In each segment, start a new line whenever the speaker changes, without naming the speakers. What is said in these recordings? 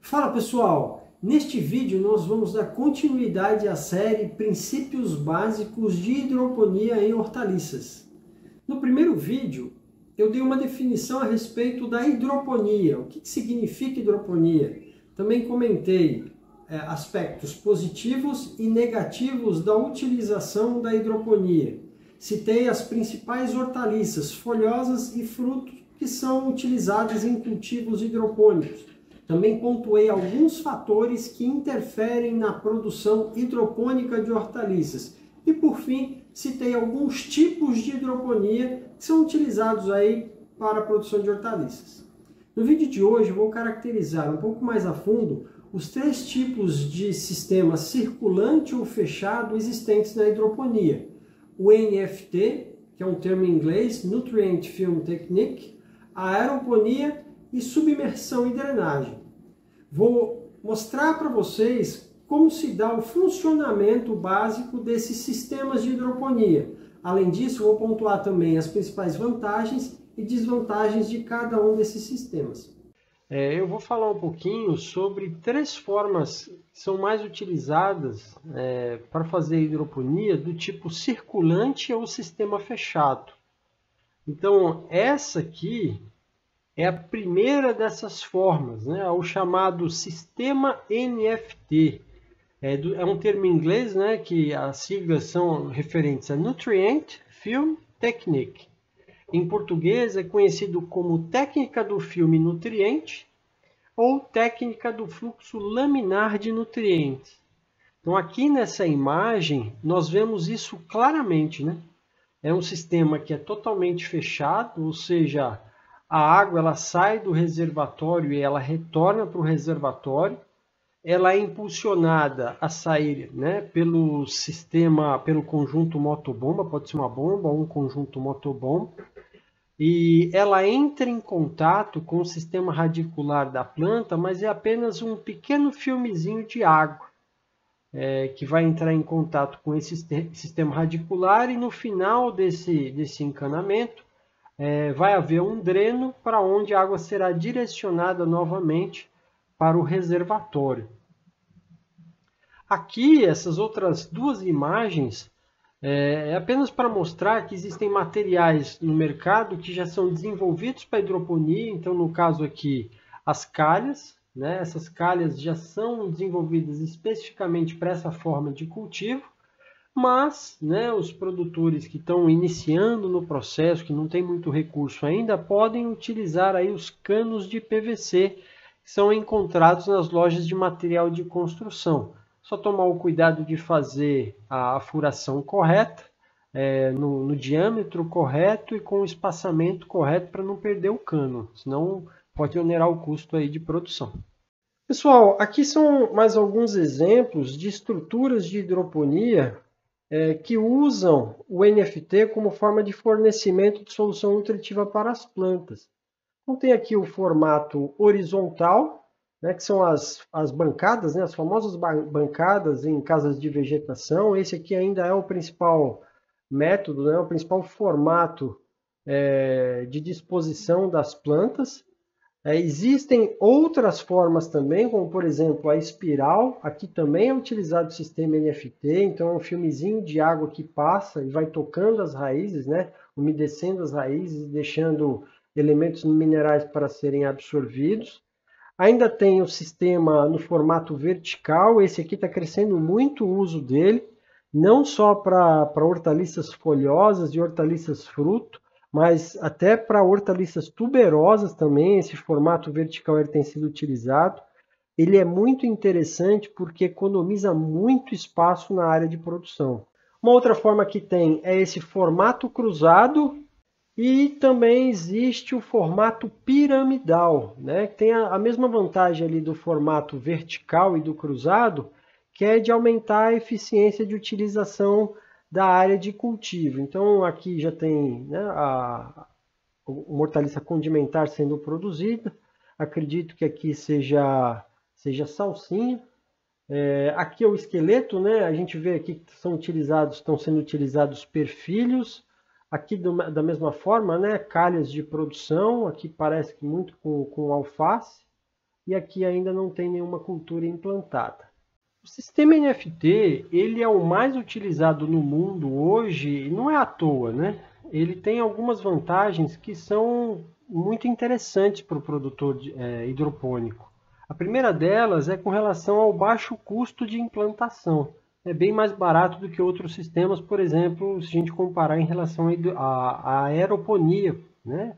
Fala pessoal, neste vídeo nós vamos dar continuidade à série Princípios Básicos de Hidroponia em Hortaliças. No primeiro vídeo eu dei uma definição a respeito da hidroponia, o que significa hidroponia. Também comentei aspectos positivos e negativos da utilização da hidroponia. Citei as principais hortaliças folhosas e frutos que são utilizados em cultivos hidropônicos. Também pontuei alguns fatores que interferem na produção hidropônica de hortaliças. E por fim, citei alguns tipos de hidroponia que são utilizados aí para a produção de hortaliças. No vídeo de hoje eu vou caracterizar um pouco mais a fundo os três tipos de sistema circulante ou fechado existentes na hidroponia. O NFT, que é um termo em inglês, Nutrient Film Technique, a aeroponia e submersão e drenagem. Vou mostrar para vocês como se dá o funcionamento básico desses sistemas de hidroponia. Além disso, vou pontuar também as principais vantagens e desvantagens de cada um desses sistemas. Eu vou falar um pouquinho sobre três formas que são mais utilizadas para fazer hidroponia do tipo circulante ou sistema fechado. Então, essa aqui é a primeira dessas formas, né? O chamado sistema NFT. É um termo em inglês, né, que as siglas são referentes a Nutrient Film Technique. Em português é conhecido como técnica do filme nutriente ou técnica do fluxo laminar de nutrientes. Então aqui nessa imagem nós vemos isso claramente, né? É um sistema que é totalmente fechado, ou seja, a água ela sai do reservatório e ela retorna para o reservatório. Ela é impulsionada a sair, né, pelo sistema, pelo conjunto motobomba, pode ser uma bomba ou um conjunto motobomba. E ela entra em contato com o sistema radicular da planta, mas é apenas um pequeno filmezinho de água que vai entrar em contato com esse sistema radicular e no final desse encanamento vai haver um dreno para onde a água será direcionada novamente para o reservatório. Aqui, essas outras duas imagens é apenas para mostrar que existem materiais no mercado que já são desenvolvidos para hidroponia. Então, no caso aqui, as calhas, né? Essas calhas já são desenvolvidas especificamente para essa forma de cultivo, mas né, os produtores que estão iniciando no processo, que não tem muito recurso ainda, podem utilizar aí os canos de PVC que são encontrados nas lojas de material de construção. Só tomar o cuidado de fazer a furação correta, no diâmetro correto e com o espaçamento correto para não perder o cano, senão pode onerar o custo aí de produção. Pessoal, aqui são mais alguns exemplos de estruturas de hidroponia que usam o NFT como forma de fornecimento de solução nutritiva para as plantas. Então tem aqui o formato horizontal, né, que são as bancadas, né, as famosas bancadas em casas de vegetação. Esse aqui ainda é o principal método, né, o principal formato de disposição das plantas. Existem outras formas também, como por exemplo a espiral. Aqui também é utilizado o sistema NFT, então é um filmezinho de água que passa e vai tocando as raízes, né, umedecendo as raízes, deixando elementos minerais para serem absorvidos. Ainda tem o sistema no formato vertical, esse aqui está crescendo muito o uso dele, não só para hortaliças folhosas e hortaliças fruto, mas até para hortaliças tuberosas também, esse formato vertical ele tem sido utilizado. Ele é muito interessante porque economiza muito espaço na área de produção. Uma outra forma que tem é esse formato cruzado e também existe o formato piramidal, né? Que tem a mesma vantagem ali do formato vertical e do cruzado, que é de aumentar a eficiência de utilização da área de cultivo. Então aqui já tem, né, uma hortaliça condimentar sendo produzida. Acredito que aqui seja salsinha. Aqui é o esqueleto, né? A gente vê aqui que estão sendo utilizados perfilhos. Aqui da mesma forma, né? Calhas de produção. Aqui parece que muito com alface. e aqui ainda não tem nenhuma cultura implantada. O sistema NFT, ele é o mais utilizado no mundo hoje, e não é à toa, né? Ele tem algumas vantagens que são muito interessantes para o produtor hidropônico. A primeira delas é com relação ao baixo custo de implantação. É bem mais barato do que outros sistemas, por exemplo, se a gente comparar em relação à aeroponia, né?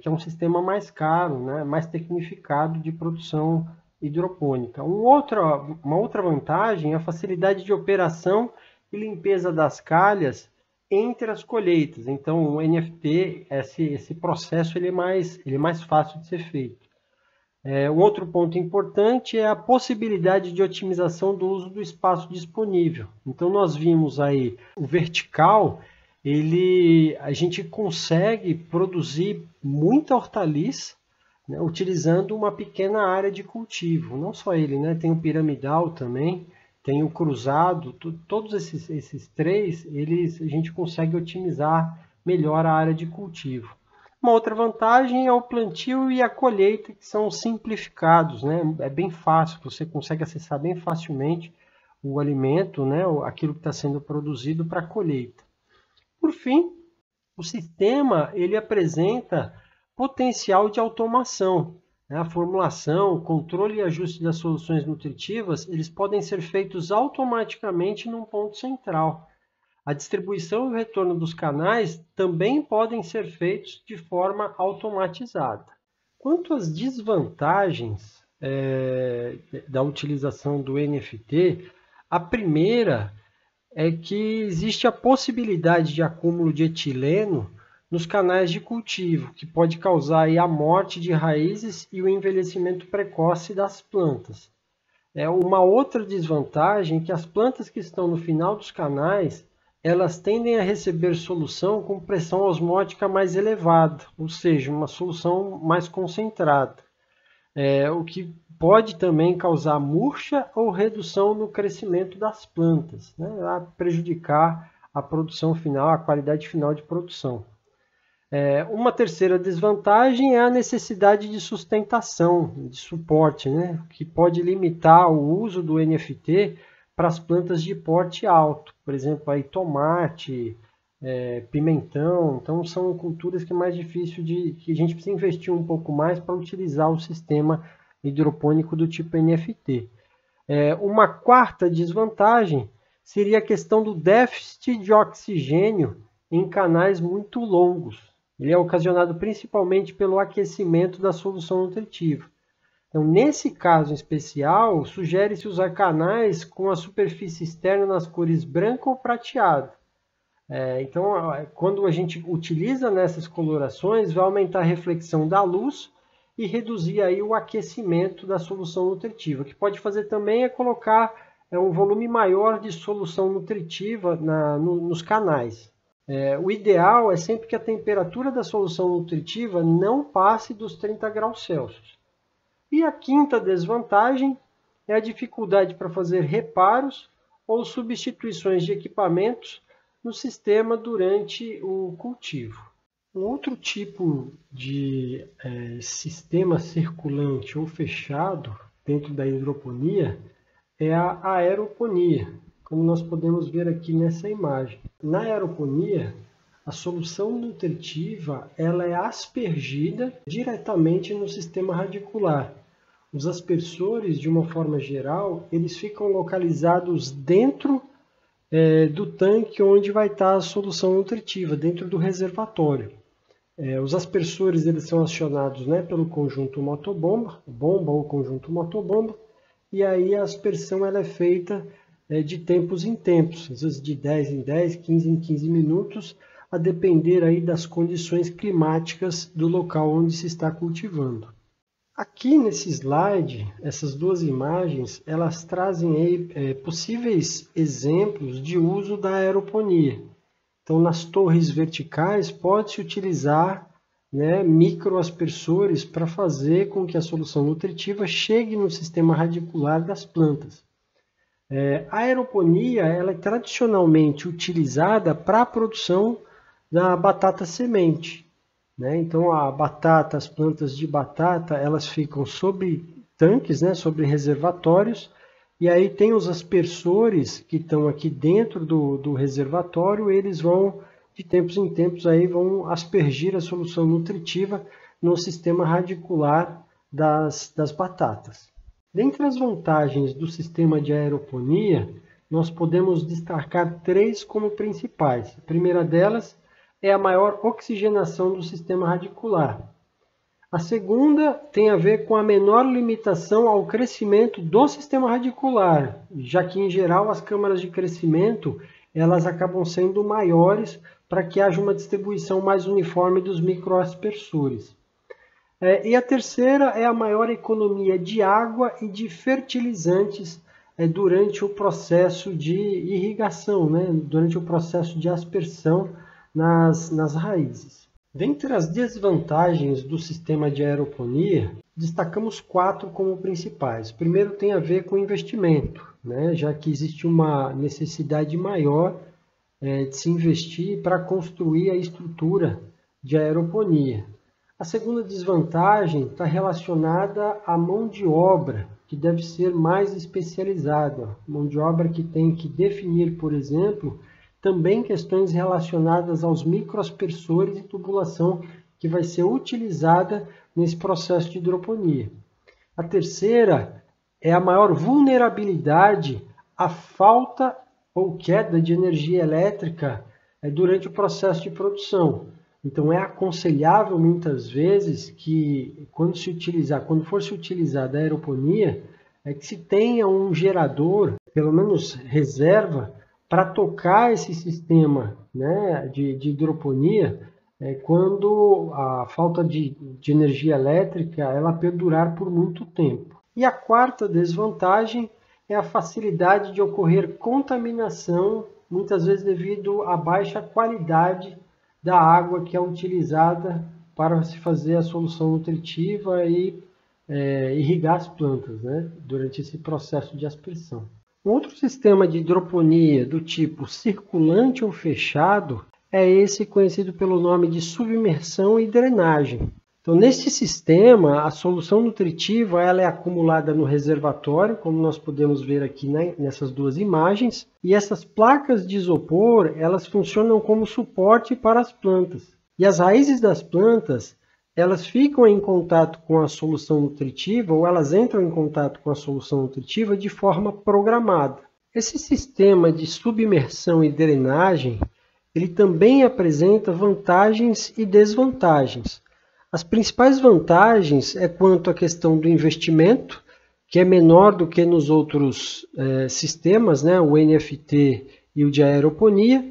Que é um sistema mais caro, né? Mais tecnificado de produção hidropônica. Uma outra vantagem é a facilidade de operação e limpeza das calhas entre as colheitas. Então, o NFT, esse processo ele é mais fácil de ser feito. Um outro ponto importante é a possibilidade de otimização do uso do espaço disponível. Então, nós vimos aí o vertical, a gente consegue produzir muita hortaliça, né, utilizando uma pequena área de cultivo. Não só ele, né, tem o piramidal também, tem o cruzado, todos esses três, a gente consegue otimizar melhor a área de cultivo. Uma outra vantagem é o plantio e a colheita, que são simplificados, né? É bem fácil, você consegue acessar bem facilmente o alimento, né? Aquilo que está sendo produzido para a colheita. Por fim, o sistema ele apresenta potencial de automação. Né? A formulação, controle e ajuste das soluções nutritivas, eles podem ser feitos automaticamente num ponto central. A distribuição e o retorno dos canais também podem ser feitos de forma automatizada. Quanto às desvantagens da utilização do NFT, a primeira é que existe a possibilidade de acúmulo de etileno nos canais de cultivo, que pode causar aí a morte de raízes e o envelhecimento precoce das plantas. Uma outra desvantagem é que as plantas que estão no final dos canais elas tendem a receber solução com pressão osmótica mais elevada, ou seja, uma solução mais concentrada, o que pode também causar murcha ou redução no crescimento das plantas, né, a prejudicar a produção final, a qualidade final de produção. Uma terceira desvantagem é a necessidade de sustentação, de suporte, né, que pode limitar o uso do NFT para as plantas de porte alto, por exemplo, aí tomate, pimentão, então são culturas que é mais difícil que a gente precisa investir um pouco mais para utilizar o sistema hidropônico do tipo NFT. Uma quarta desvantagem seria a questão do déficit de oxigênio em canais muito longos. Ele é ocasionado principalmente pelo aquecimento da solução nutritiva. Então, nesse caso especial, sugere-se usar canais com a superfície externa nas cores branco ou prateado. Então, quando a gente utiliza nessas colorações, vai aumentar a reflexão da luz e reduzir aí o aquecimento da solução nutritiva. O que pode fazer também é colocar um volume maior de solução nutritiva nos canais. O ideal é sempre que a temperatura da solução nutritiva não passe dos 30 graus Celsius. E a quinta desvantagem é a dificuldade para fazer reparos ou substituições de equipamentos no sistema durante o cultivo. Um outro tipo de sistema circulante ou fechado dentro da hidroponia é a aeroponia, como nós podemos ver aqui nessa imagem. Na aeroponia, a solução nutritiva ela é aspergida diretamente no sistema radicular. Os aspersores, de uma forma geral, eles ficam localizados dentro do tanque onde vai estar a solução nutritiva, dentro do reservatório. Os aspersores eles são acionados, né, pelo conjunto motobomba, bomba ou conjunto motobomba, e aí a aspersão ela é feita de tempos em tempos, às vezes de 10 em 10, 15 em 15 minutos, a depender aí das condições climáticas do local onde se está cultivando. Aqui nesse slide, essas duas imagens, elas trazem aí, possíveis exemplos de uso da aeroponia. Então, nas torres verticais, pode-se utilizar microaspersores para fazer com que a solução nutritiva chegue no sistema radicular das plantas. A aeroponia ela é tradicionalmente utilizada para a produção da batata semente. Então, a batata, as plantas de batata, elas ficam sob tanques, né, sobre reservatórios, e aí tem os aspersores que estão aqui dentro do reservatório, eles vão, de tempos em tempos, aí, vão aspergir a solução nutritiva no sistema radicular das batatas. Dentre as vantagens do sistema de aeroponia, nós podemos destacar 3 como principais. A primeira delas é a maior oxigenação do sistema radicular. A segunda tem a ver com a menor limitação ao crescimento do sistema radicular, já que, em geral, as câmaras de crescimento elas acabam sendo maiores para que haja uma distribuição mais uniforme dos microaspersores. E a terceira é a maior economia de água e de fertilizantes durante o processo de irrigação, né? Durante o processo de aspersão nas raízes. Dentre as desvantagens do sistema de aeroponia, destacamos 4 como principais. O primeiro tem a ver com investimento, né? Já que existe uma necessidade maior de se investir para construir a estrutura de aeroponia. A segunda desvantagem está relacionada à mão de obra, que deve ser mais especializada. Mão de obra que tem que definir, por exemplo, também questões relacionadas aos microaspersores e tubulação que vai ser utilizada nesse processo de hidroponia. A terceira é a maior vulnerabilidade à falta ou queda de energia elétrica durante o processo de produção. Então é aconselhável muitas vezes que quando for se utilizar a aeroponia, que se tenha um gerador, pelo menos reserva, para tocar esse sistema, né, de hidroponia quando a falta de energia elétrica ela perdurar por muito tempo. E a quarta desvantagem é a facilidade de ocorrer contaminação, muitas vezes devido à baixa qualidade da água que é utilizada para se fazer a solução nutritiva e irrigar as plantas, né, durante esse processo de aspersão. Um outro sistema de hidroponia do tipo circulante ou fechado é esse conhecido pelo nome de submersão e drenagem. Então, neste sistema, a solução nutritiva ela é acumulada no reservatório, como nós podemos ver aqui, né, nessas 2 imagens, e essas placas de isopor elas funcionam como suporte para as plantas. E as raízes das plantas elas ficam em contato com a solução nutritiva ou elas entram em contato com a solução nutritiva de forma programada. Esse sistema de submersão e drenagem, ele também apresenta vantagens e desvantagens. As principais vantagens é quanto à questão do investimento, que é menor do que nos outros sistemas, né, o NFT e o de aeroponia.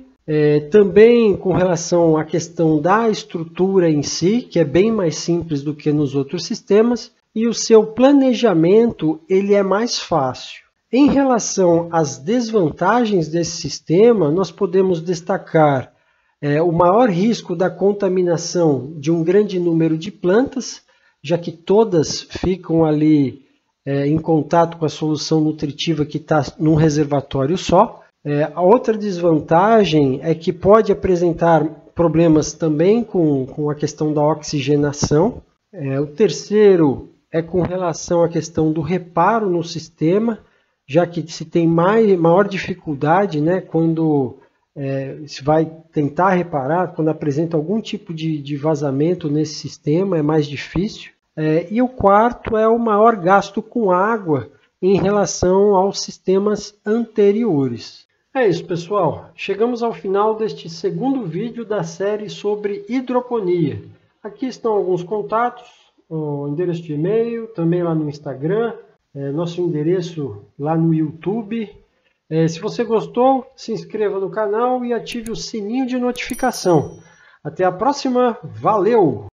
Também com relação à questão da estrutura em si, que é bem mais simples do que nos outros sistemas, e o seu planejamento ele é mais fácil. Em relação às desvantagens desse sistema, nós podemos destacar o maior risco da contaminação de um grande número de plantas, já que todas ficam ali em contato com a solução nutritiva que está num reservatório só. A outra desvantagem é que pode apresentar problemas também com a questão da oxigenação. O terceiro é com relação à questão do reparo no sistema, já que se tem maior dificuldade, né, quando se vai tentar reparar, quando apresenta algum tipo de vazamento nesse sistema, é mais difícil. E o quarto é o maior gasto com água em relação aos sistemas anteriores. É isso, pessoal. Chegamos ao final deste segundo vídeo da série sobre hidroponia. Aqui estão alguns contatos, o endereço de e-mail, também lá no Instagram, nosso endereço lá no YouTube. Se você gostou, se inscreva no canal e ative o sininho de notificação. Até a próxima. Valeu!